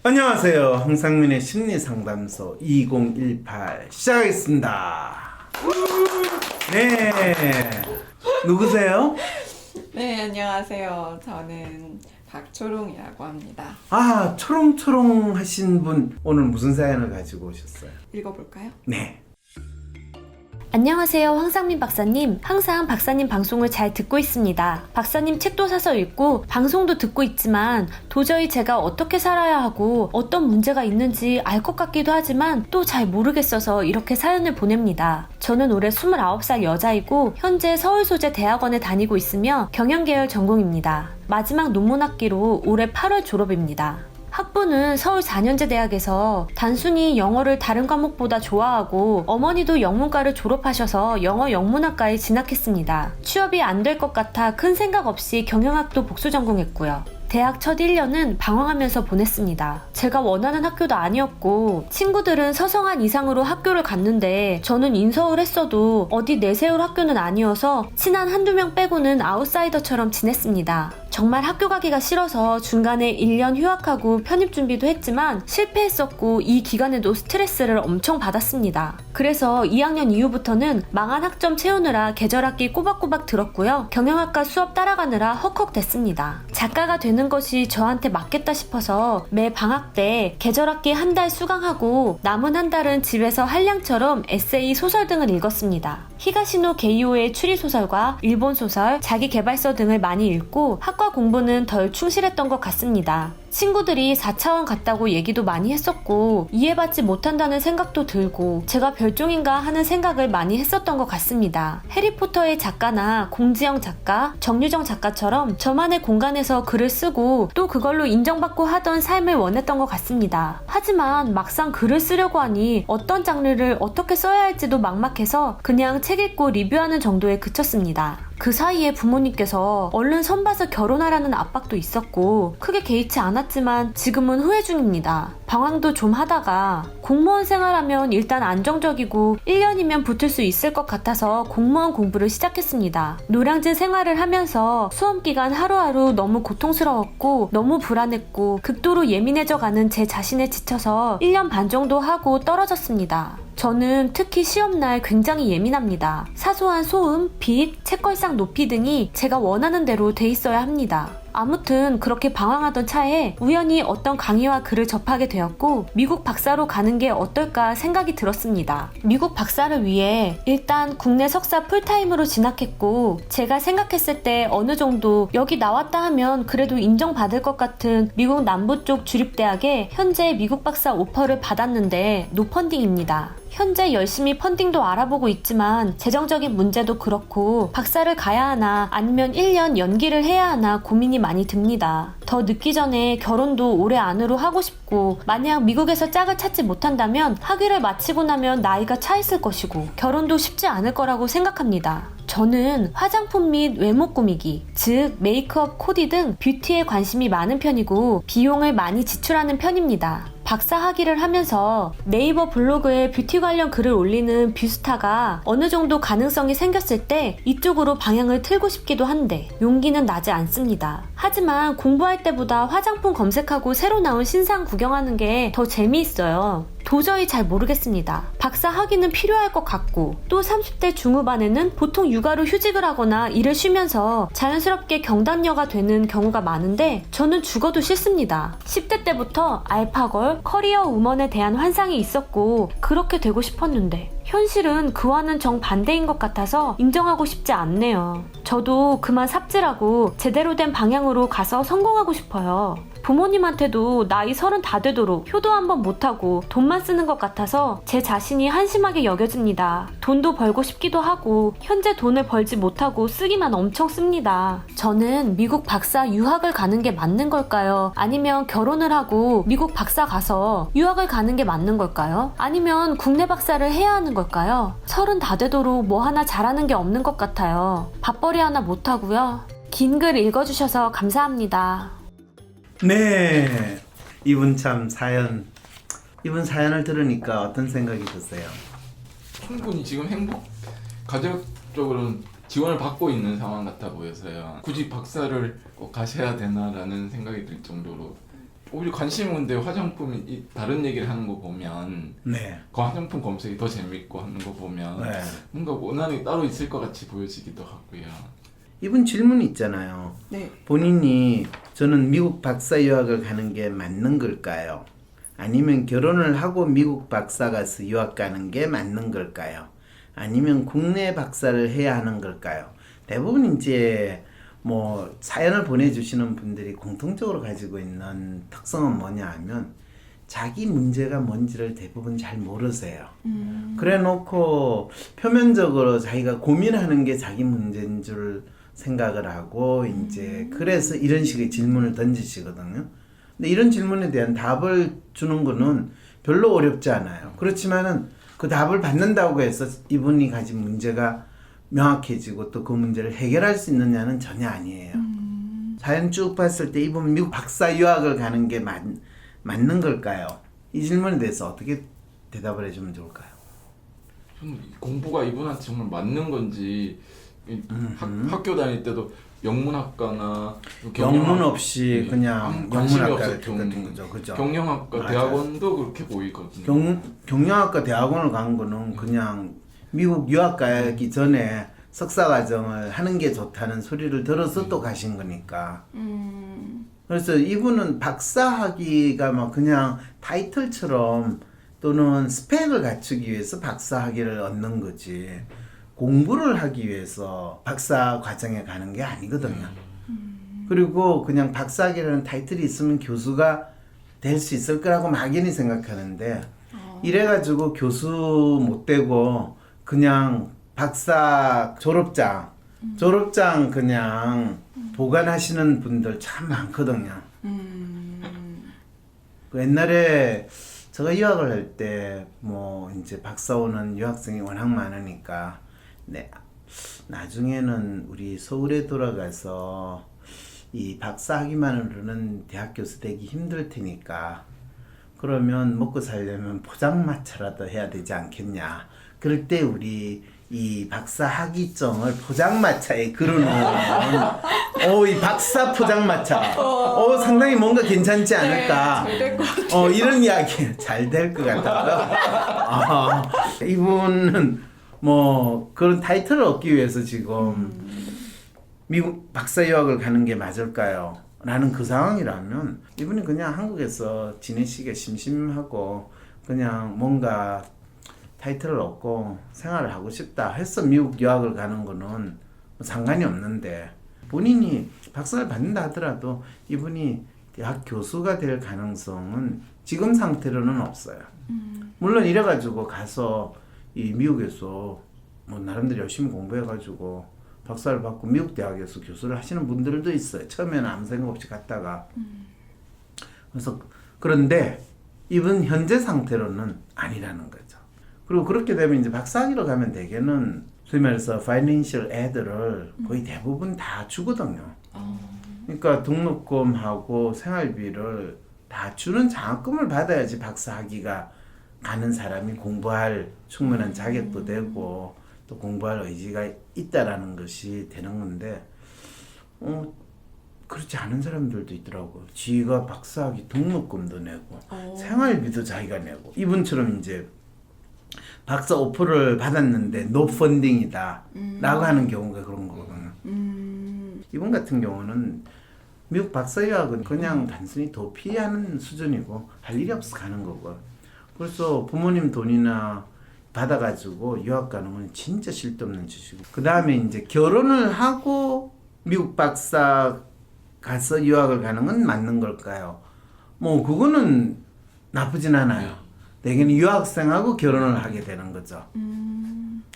안녕하세요. 황상민의 심리상담소 2018 시작하겠습니다. 네. 누구세요? 네, 안녕하세요. 저는 박초롱이라고 합니다. 아, 초롱초롱 하신 분 오늘 무슨 사연을 가지고 오셨어요? 읽어볼까요? 네. 안녕하세요, 황상민 박사님. 항상 박사님 방송을 잘 듣고 있습니다. 박사님 책도 사서 읽고 방송도 듣고 있지만 도저히 제가 어떻게 살아야 하고 어떤 문제가 있는지 알 것 같기도 하지만 또 잘 모르겠어서 이렇게 사연을 보냅니다. 저는 올해 29살 여자이고 현재 서울소재 대학원에 다니고 있으며 경영계열 전공입니다. 마지막 논문 학기로 올해 8월 졸업입니다. 학부는 서울 4년제 대학에서 단순히 영어를 다른 과목보다 좋아하고 어머니도 영문과를 졸업하셔서 영어 영문학과에 진학했습니다. 취업이 안 될 것 같아 큰 생각 없이 경영학도 복수 전공했고요. 대학 첫 1년은 방황하면서 보냈습니다. 제가 원하는 학교도 아니었고 친구들은 서성한 이상으로 학교를 갔는데 저는 인서울 했어도 어디 내세울 학교는 아니어서 친한 한두 명 빼고는 아웃사이더처럼 지냈습니다. 정말 학교 가기가 싫어서 중간에 1년 휴학하고 편입 준비도 했지만 실패했었고 이 기간에도 스트레스를 엄청 받았습니다. 그래서 2학년 이후부터는 망한 학점 채우느라 계절학기 꼬박꼬박 들었고요. 경영학과 수업 따라가느라 헉헉댔습니다. 작가가 되는 것이 저한테 맞겠다 싶어서 매 방학 때 계절학기 한 달 수강하고 남은 한 달은 집에서 한량처럼 에세이, 소설 등을 읽었습니다. 히가시노 게이오의 추리소설과 일본소설, 자기계발서 등을 많이 읽고 학과 공부는 덜 충실했던 것 같습니다. 친구들이 4차원 같다고 얘기도 많이 했었고 이해받지 못한다는 생각도 들고 제가 별종인가 하는 생각을 많이 했었던 것 같습니다. 해리포터의 작가나 공지영 작가, 정유정 작가처럼 저만의 공간에서 글을 쓰고 또 그걸로 인정받고 하던 삶을 원했던 것 같습니다. 하지만 막상 글을 쓰려고 하니 어떤 장르를 어떻게 써야 할지도 막막해서 그냥 책 읽고 리뷰하는 정도에 그쳤습니다. 그 사이에 부모님께서 얼른 선봐서 결혼하라는 압박도 있었고 크게 개의치 않았지만 지금은 후회 중입니다. 방황도 좀 하다가 공무원 생활하면 일단 안정적이고 1년이면 붙을 수 있을 것 같아서 공무원 공부를 시작했습니다. 노량진 생활을 하면서 수험기간 하루하루 너무 고통스러웠고 너무 불안했고 극도로 예민해져가는 제 자신에 지쳐서 1년 반 정도 하고 떨어졌습니다. 저는 특히 시험날 굉장히 예민합니다. 사소한 소음, 빛, 책걸상 높이 등이 제가 원하는 대로 돼 있어야 합니다. 아무튼 그렇게 방황하던 차에 우연히 어떤 강의와 글을 접하게 되었고 미국 박사로 가는 게 어떨까 생각이 들었습니다. 미국 박사를 위해 일단 국내 석사 풀타임으로 진학했고 제가 생각했을 때 어느 정도 여기 나왔다 하면 그래도 인정받을 것 같은 미국 남부 쪽 주립대학에 현재 미국 박사 오퍼를 받았는데 노펀딩입니다. 현재 열심히 펀딩도 알아보고 있지만 재정적인 문제도 그렇고 박사를 가야 하나 아니면 1년 연기를 해야 하나 고민이 많이 듭니다. 더 늦기 전에 결혼도 올해 안으로 하고 싶고 만약 미국에서 짝을 찾지 못한다면 학위를 마치고 나면 나이가 차 있을 것이고 결혼도 쉽지 않을 거라고 생각합니다. 저는 화장품 및 외모 꾸미기, 즉 메이크업, 코디 등 뷰티에 관심이 많은 편이고 비용을 많이 지출하는 편입니다. 박사 학위를 하면서 네이버 블로그에 뷰티 관련 글을 올리는 뷰스타가 어느 정도 가능성이 생겼을 때 이쪽으로 방향을 틀고 싶기도 한데 용기는 나지 않습니다. 하지만 공부할 때보다 화장품 검색하고 새로 나온 신상 구경하는 게 더 재미있어요. 도저히 잘 모르겠습니다. 박사 학위는 필요할 것 같고 또 30대 중후반에는 보통 육아로 휴직을 하거나 일을 쉬면서 자연스럽게 경단녀가 되는 경우가 많은데 저는 죽어도 싫습니다. 10대 때부터 알파걸, 커리어 우먼에 대한 환상이 있었고 그렇게 되고 싶었는데 현실은 그와는 정반대인 것 같아서 인정하고 싶지 않네요. 저도 그만 삽질하고 제대로 된 방향으로 가서 성공하고 싶어요. 부모님한테도 나이 30 다 되도록 효도 한번 못하고 돈만 쓰는 것 같아서 제 자신이 한심하게 여겨집니다. 돈도 벌고 싶기도 하고 현재 돈을 벌지 못하고 쓰기만 엄청 씁니다. 저는 미국 박사 유학을 가는 게 맞는 걸까요? 아니면 결혼을 하고 미국 박사 가서 유학을 가는 게 맞는 걸까요? 아니면 국내 박사를 해야 하는 걸까요? 30 다 되도록 뭐 하나 잘하는 게 없는 것 같아요. 밥벌이 하나 못하고요. 긴 글 읽어주셔서 감사합니다. 네. 이분 사연을 들으니까 어떤 생각이 드세요? 충분히 지금 가족적으로는 지원을 받고 있는 상황 같아 보여서요. 굳이 박사를 꼭 가셔야 되나라는 생각이 들 정도로 오히려 관심이 있는데 화장품이 다른 얘기를 하는 거 보면 네. 그 화장품 검색이 더 재밌고 하는 거 보면 네. 뭔가 원한이 따로 있을 것 같이 보여지기도 하고요. 이분 질문 있잖아요. 네. 본인이 저는 미국 박사 유학을 가는 게 맞는 걸까요? 아니면 결혼을 하고 미국 박사 가서 유학 가는 게 맞는 걸까요? 아니면 국내 박사를 해야 하는 걸까요? 대부분 이제 뭐 사연을 보내주시는 분들이 공통적으로 가지고 있는 특성은 뭐냐 하면 자기 문제가 뭔지를 대부분 잘 모르세요. 그래 놓고 표면적으로 자기가 고민하는 게 자기 문제인 줄 생각을 하고 이제 그래서 이런 식의 질문을 던지시거든요. 근데 이런 질문에 대한 답을 주는 거는 별로 어렵지 않아요. 그렇지만은 그 답을 받는다고 해서 이분이 가진 문제가 명확해지고 또 그 문제를 해결할 수 있느냐는 전혀 아니에요. 사연 쭉 봤을 때 이분 미국 박사 유학을 가는 게 맞는 걸까요? 이 질문에 대해서 어떻게 대답을 해주면 좋을까요? 저는 공부가 이분한테 정말 맞는 건지 학교 다닐 때도 영문학과나 영문 없이 네, 그냥 아무 관심이 영문학과를 없었던 갔던 거죠. 그죠? 경영학과 맞아요. 대학원도 그렇게 보이거든요. 경영학과 대학원을 간 거는 그냥 미국 유학 가기 전에 석사과정을 하는 게 좋다는 소리를 들어서 또 가신 거니까. 그래서 이분은 박사학위가 막 그냥 타이틀처럼 또는 스펙을 갖추기 위해서 박사학위를 얻는 거지. 공부를 하기 위해서 박사 과정에 가는 게 아니거든요. 그리고 그냥 박사학위라는 타이틀이 있으면 교수가 될 수 있을 거라고 막연히 생각하는데 이래가지고 교수 못 되고 그냥 박사 졸업장 그냥 보관하시는 분들 참 많거든요. 그 옛날에 제가 유학을 할 때 뭐 이제 박사 오는 유학생이 워낙 많으니까 네, 나중에는 우리 서울에 돌아가서 이 박사학위만으로는 대학 교수 되기 힘들 테니까 그러면 먹고 살려면 포장마차라도 해야 되지 않겠냐. 그럴 때 우리 이 박사 학위증을 포장마차에 걸어놓으면 이 박사 포장마차 상당히 뭔가 괜찮지 않을까. 네, 잘될 것 같아요. 이런 이야기 잘 될 것 같아요. 이분은 뭐 그런 타이틀을 얻기 위해서 지금 미국 박사 유학을 가는 게 맞을까요? 라는 그 상황이라면 이분이 그냥 한국에서 지내시기가 심심하고 그냥 뭔가 타이틀을 얻고 생활을 하고 싶다 해서 미국 유학을 가는 거는 뭐 상관이 없는데 본인이 박사를 받는다 하더라도 이분이 대학 교수가 될 가능성은 지금 상태로는 없어요. 물론 이래가지고 가서 이 미국에서 뭐 나름대로 열심히 공부해가지고 박사를 받고 미국 대학에서 교수를 하시는 분들도 있어요. 처음에는 아무 생각 없이 갔다가 그래서 그런데 이분 현재 상태로는 아니라는 거죠. 그리고 그렇게 되면 이제 박사학위로 가면 대개는 소위 말해서 파이낸셜 애들을 거의 대부분 다 주거든요. 그러니까 등록금하고 생활비를 다 주는 장학금을 받아야지 박사학위가 가는 사람이 공부할 충분한 자격도 되고 또 공부할 의지가 있다라는 것이 되는 건데 그렇지 않은 사람들도 있더라고요. 지가 박사학위 등록금도 내고 생활비도 자기가 내고 이분처럼 이제 박사 오퍼를 받았는데 노 펀딩이다 라고 하는 경우가 그런 거거든요. 이분 같은 경우는 미국 박사 유학은 그냥 단순히 도피하는 수준이고 할 일이 없어 가는 거고 그래서 부모님 돈이나 받아가지고 유학 가는 건 진짜 실도 없는 짓이고 그 다음에 이제 결혼을 하고 미국 박사 가서 유학을 가는 건 맞는 걸까요? 뭐 그거는 나쁘진 않아요. 대개는 유학생하고 결혼을 하게 되는 거죠.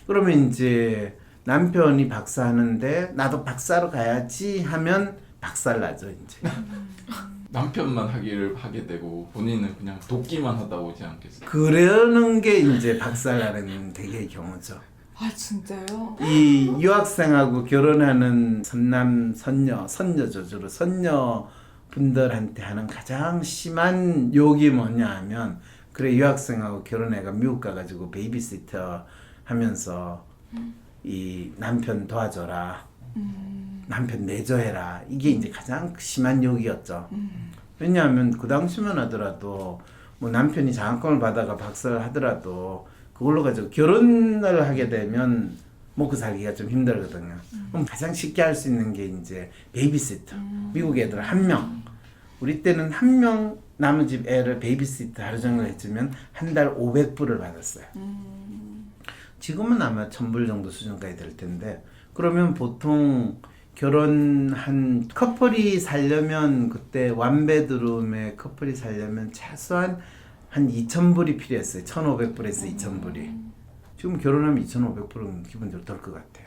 그러면 이제 남편이 박사하는데 나도 박사로 가야지 하면 박살나죠 이제. 남편만 하기를 하게 되고 본인은 그냥 돕기만 하다 오지 않겠어요? 그러는 게 이제 박살나는 대개의 경우죠. 아 진짜요? 이 유학생하고 결혼하는 선녀죠 주로 선녀 분들한테 하는 가장 심한 욕이 뭐냐 하면 그래 유학생하고 결혼해가 미국 가가지고 베이비시터 하면서 이 남편 도와줘라 남편 내조해라 이게 이제 가장 심한 욕이었죠. 왜냐하면 그 당시만 하더라도 뭐 남편이 장학금을 받아가 박사를 하더라도 그걸로 가지고 결혼을 하게 되면 먹고 살기가 좀 힘들거든요. 그럼 가장 쉽게 할 수 있는 게 이제 베이비시터. 미국 애들 한 명. 우리 때는 한 명 남의 집 애를 베이비시터 하루 종일 해주면 한 달 500불을 받았어요. 지금은 아마 1000불 정도 수준까지 될 텐데 그러면 보통 결혼한 커플이 살려면 그때 원베드룸에 커플이 살려면 최소한 한 2,000불이 필요했어요. 1,500불에서 2,000불이. 지금 결혼하면 2,500불은 기본적으로 들 것 같아요.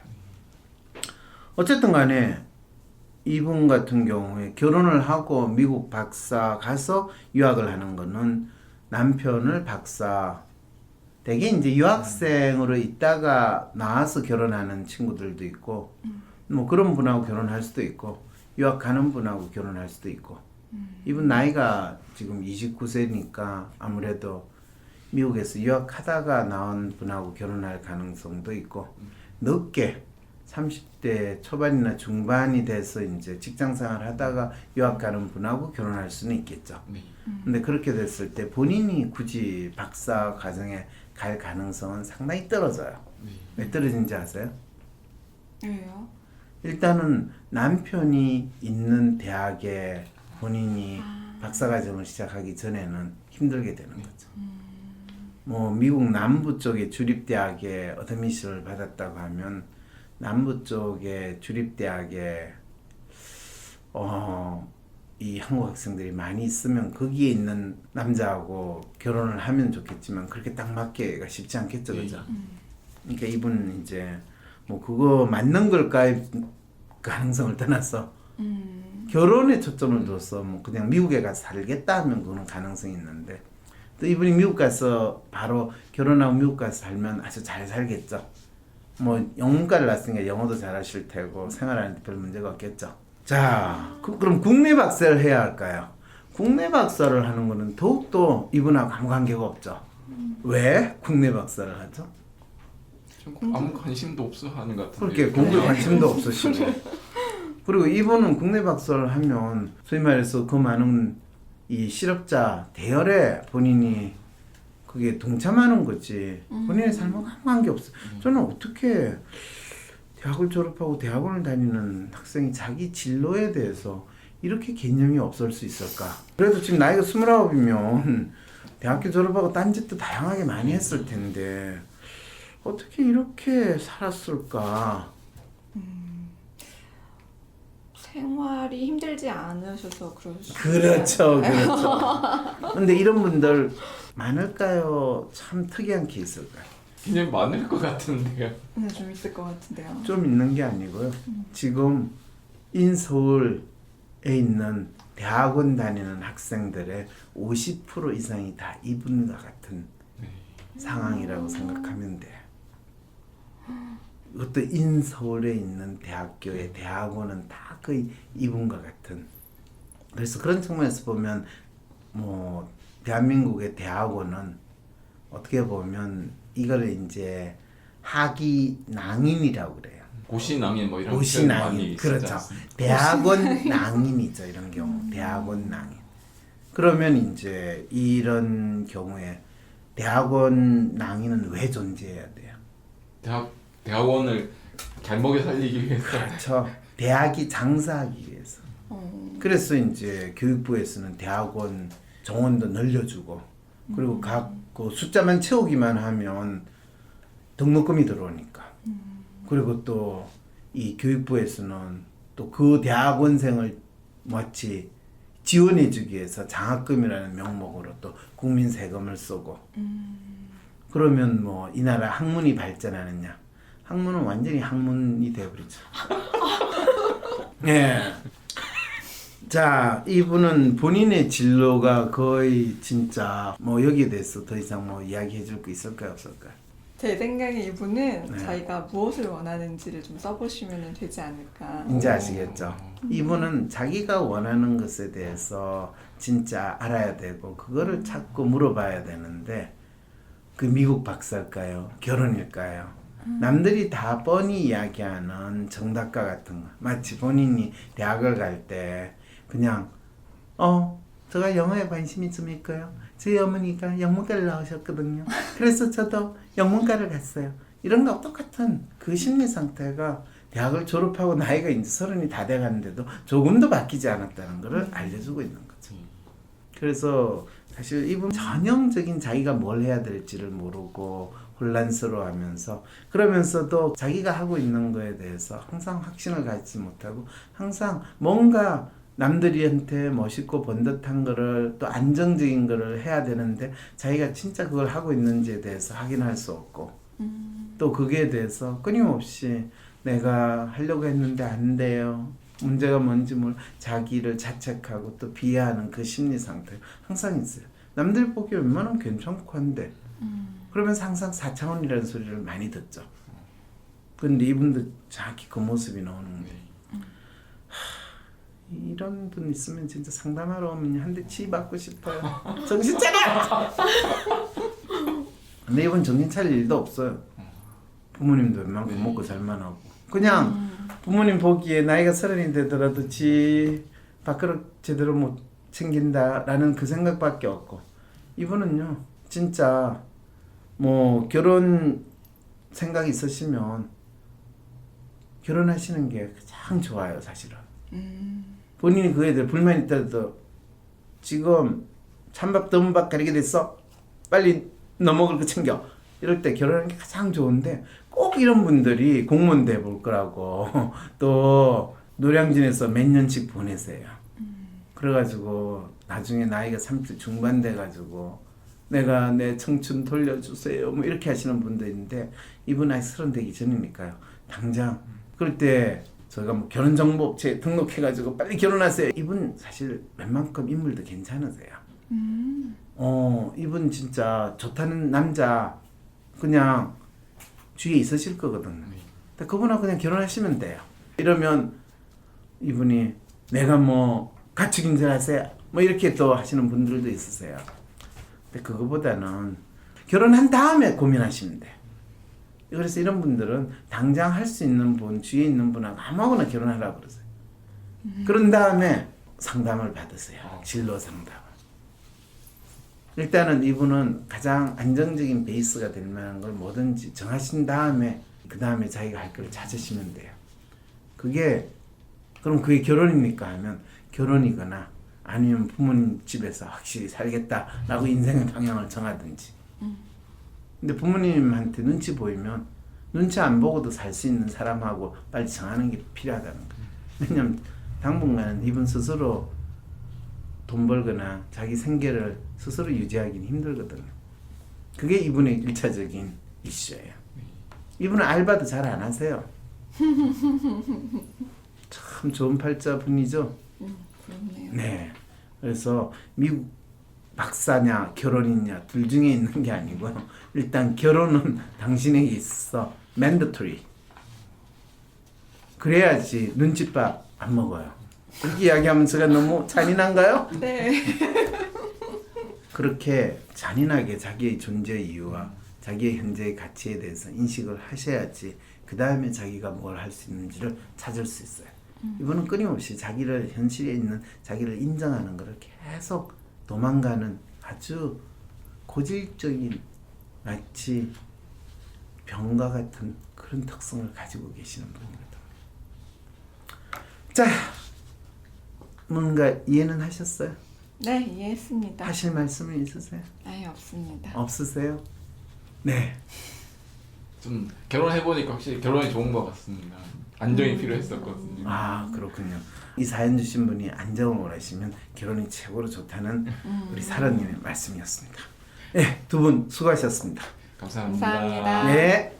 어쨌든 간에 이분 같은 경우에 결혼을 하고 미국 박사 가서 유학을 하는 거는 남편을 박사 되게 이제 유학생으로 있다가 나와서 결혼하는 친구들도 있고 뭐 그런 분하고 결혼할 수도 있고 유학 가는 분하고 결혼할 수도 있고 이분 나이가 지금 29세니까 아무래도 미국에서 유학하다가 나온 분하고 결혼할 가능성도 있고 늦게 30대 초반이나 중반이 돼서 이제 직장생활 하다가 유학 가는 분하고 결혼할 수는 있겠죠. 네. 근데 그렇게 됐을 때 본인이 굳이 박사 과정에 갈 가능성은 상당히 떨어져요. 네. 왜 떨어진지 아세요? 왜요? 일단은 남편이 있는 대학에 본인이 박사 과정을 시작하기 전에는 힘들게 되는 거죠. 뭐 미국 남부 쪽에 주립대학에 어드미션을 받았다고 하면 남부 쪽에 주립대학에 이 한국 학생들이 많이 있으면 거기에 있는 남자하고 결혼을 하면 좋겠지만 그렇게 딱 맞기가 쉽지 않겠죠, 그죠? 그러니까 이분은 이제 뭐 그거 맞는 걸까의 가능성을 떠나서 결혼에 초점을 둬서 뭐 그냥 미국에 가서 살겠다 하면 그거는 가능성이 있는데 또 이분이 미국 가서 바로 결혼하고 미국 가서 살면 아주 잘 살겠죠. 뭐 영문과를 나왔으니까 영어도 잘하실 테고 생활하는데 별 문제가 없겠죠. 자, 그럼 국내 박사를 해야 할까요? 국내 박사를 하는 거는 더욱더 이분하고 아무 관계가 없죠. 왜 국내 박사를 하죠? 좀 아무 관심도 없어 하는 것 같은데. 그렇게 공부에 관심도 없으시고 그리고 이분은 국내 박사를 하면 소위 말해서 그 많은 이 실업자 대열에 본인이 그게 동참하는 거지 본인의 삶하고 아무 관계 없어. 저는 어떻게 대학을 졸업하고 대학원을 다니는 학생이 자기 진로에 대해서 이렇게 개념이 없을 수 있을까? 그래도 지금 나이가 29이면 대학교 졸업하고 딴짓도 다양하게 많이 했을 텐데 어떻게 이렇게 살았을까? 생활이 힘들지 않으셔서 그러시죠. 그렇죠, 그렇죠. 근데 이런 분들 많을까요? 참 특이한 케이스일까요? 그냥 많을 것 같은데요. 네, 좀 있을 것 같은데요. 좀 있는 게 아니고요. 지금 인서울에 있는 대학원 다니는 학생들의 50% 이상이 다 이분과 같은 상황이라고 생각하면 돼요. 어떤 인서울에 있는 대학교의 대학원은 다 거의 이분과 같은. 그래서 그런 측면에서 보면 뭐 대한민국의 대학원은 어떻게 보면 이걸 이제 학위 낭인이라고 그래요. 고시낭인 뭐 이런 고시 표현 많이 낭인, 쓰지 그렇죠. 않습니까? 대학원 낭인이죠 이런 경우. 대학원 낭인. 그러면 이제 이런 경우에 대학원 낭인은 왜 존재해야 돼요? 대학원을 잘 먹여 살리기 위해서. 그렇죠. 대학이 장사하기 위해서. 그래서 이제 교육부에서는 대학원 정원도 늘려주고 그리고 각 그 숫자만 채우기만 하면 등록금이 들어오니까. 그리고 또 이 교육부에서는 또 그 대학원생을 마치 지원해주기 위해서 장학금이라는 명목으로 또 국민 세금을 쏘고. 그러면 뭐 이 나라 학문이 발전하느냐? 학문은 완전히 학문이 되어버리죠. 예. 자, 이분은 본인의 진로가 거의 진짜 뭐 여기에 대해서 더 이상 뭐 이야기해 줄 거 있을까요, 없을까요? 제 생각에 이분은 네. 자기가 무엇을 원하는지를 좀 써보시면 되지 않을까. 이제 아시겠죠? 이분은 자기가 원하는 것에 대해서 진짜 알아야 되고 그거를 자꾸 물어봐야 되는데 그 미국 박사일까요? 결혼일까요? 남들이 다 뻔히 이야기하는 정답과 같은 거 마치 본인이 대학을 갈 때 그냥 제가 영어에 관심이 좀 있고요. 저희 어머니가 영문과를 나오셨거든요. 그래서 저도 영문과를 갔어요. 이런 거 똑같은 그 심리 상태가 대학을 졸업하고 나이가 이제 30이 다 돼가는데도 조금도 바뀌지 않았다는 것을 알려주고 있는 거죠. 그래서 사실 이분 전형적인 자기가 뭘 해야 될지를 모르고 혼란스러워하면서 그러면서도 자기가 하고 있는 거에 대해서 항상 확신을 갖지 못하고 항상 뭔가 남들한테 멋있고 번듯한 거를 또 안정적인 거를 해야 되는데 자기가 진짜 그걸 하고 있는지에 대해서 확인할 수 없고 또 거기에 대해서 끊임없이 내가 하려고 했는데 안 돼요. 문제가 뭔지 자기를 자책하고 또 비하하는 그 심리 상태 항상 있어요. 남들 보기에 웬만하면 괜찮고 한데 그러면서 항상 4차원이라는 소리를 많이 듣죠. 근데 이분도 정확히 그 모습이 나오는 거예요. 이런 분 있으면 진짜 상담하러 오면 한 대 치받고 싶어요. 정신 차려! 근데 이분 정신 차릴 일도 없어요. 부모님도 웬만큼 먹고 살만 하고 그냥 부모님 보기에 나이가 30이 되더라도 지 밥그릇 제대로 못 챙긴다라는 그 생각밖에 없고 이분은요 진짜 뭐 결혼 생각이 있으시면 결혼하시는 게 가장 좋아요 사실은. 본인이 그에 대해 불만이 있다도 지금 찬밥 더운밥 가리게 됐어? 빨리 너 먹을 거 챙겨. 이럴 때 결혼하는 게 가장 좋은데 꼭 이런 분들이 공무원 돼 볼 거라고 또 노량진에서 몇 년씩 보내세요. 그래가지고 나중에 나이가 30 중반 돼가지고 내가 내 청춘 돌려주세요 뭐 이렇게 하시는 분도 있는데 이분 아직 30 되기 전이니까요. 당장 그럴 때 저희가 뭐 결혼정보업체 등록해가지고 빨리 결혼하세요. 이분 사실 웬만큼 인물도 괜찮으세요. 이분 진짜 좋다는 남자 그냥 주위에 있으실 거거든요. 근데 그분하고 그냥 결혼하시면 돼요. 이러면 이분이 내가 뭐 가축 인정하세요 뭐 이렇게 또 하시는 분들도 있으세요. 근데 그거보다는 결혼한 다음에 고민하시면 돼요. 그래서 이런 분들은 당장 할 수 있는 분, 주위에 있는 분하고 아무거나 결혼하라고 그러세요. 그런 다음에 상담을 받으세요. 진로 상담을. 일단은 이분은 가장 안정적인 베이스가 될 만한 걸 뭐든지 정하신 다음에 그 다음에 자기가 할 걸 찾으시면 돼요. 그럼 그게 결혼입니까 하면 결혼이거나 아니면 부모님 집에서 확실히 살겠다라고 인생의 방향을 정하든지. 근데 부모님한테 눈치 보이면 눈치 안 보고도 살 수 있는 사람하고 빨리 정하는 게 필요하다는 거예요. 왜냐면 당분간은 이분 스스로 돈 벌거나 자기 생계를 스스로 유지하기는 힘들거든요. 그게 이분의 1차적인 이슈예요. 이분은 알바도 잘 안 하세요. 참 좋은 팔자분이죠. 그렇네요. 네. 그래서 미국 박사냐 결혼이냐 둘 중에 있는 게 아니고요. 일단 결혼은 당신에게 있어 mandatory. 그래야지 눈칫밥 안 먹어요. 이렇게 이야기하면 제가 너무 잔인한가요? 네. 그렇게 잔인하게 자기의 존재 이유와 자기의 현재의 가치에 대해서 인식을 하셔야지 그 다음에 자기가 뭘 할 수 있는지를 찾을 수 있어요. 이분은 끊임없이 자기를 현실에 있는 자기를 인정하는 것을 계속 도망가는 아주 고질적인 마치 병과 같은 그런 특성을 가지고 계시는 분이거든요. 자, 뭔가 이해는 하셨어요? 네, 이해했습니다. 하실 말씀은 있으세요? 아예 없습니다. 없으세요? 네. 좀 결혼해보니까 확실히 결혼이 좋은 것 같습니다. 안정이 필요했었거든요. 아, 그렇군요. 이 사연 주신 분이 안정을 원하시면 결혼이 최고로 좋다는 우리 사랑님의 말씀이었습니다. 네, 두 분 수고하셨습니다. 감사합니다. 감사합니다. 네.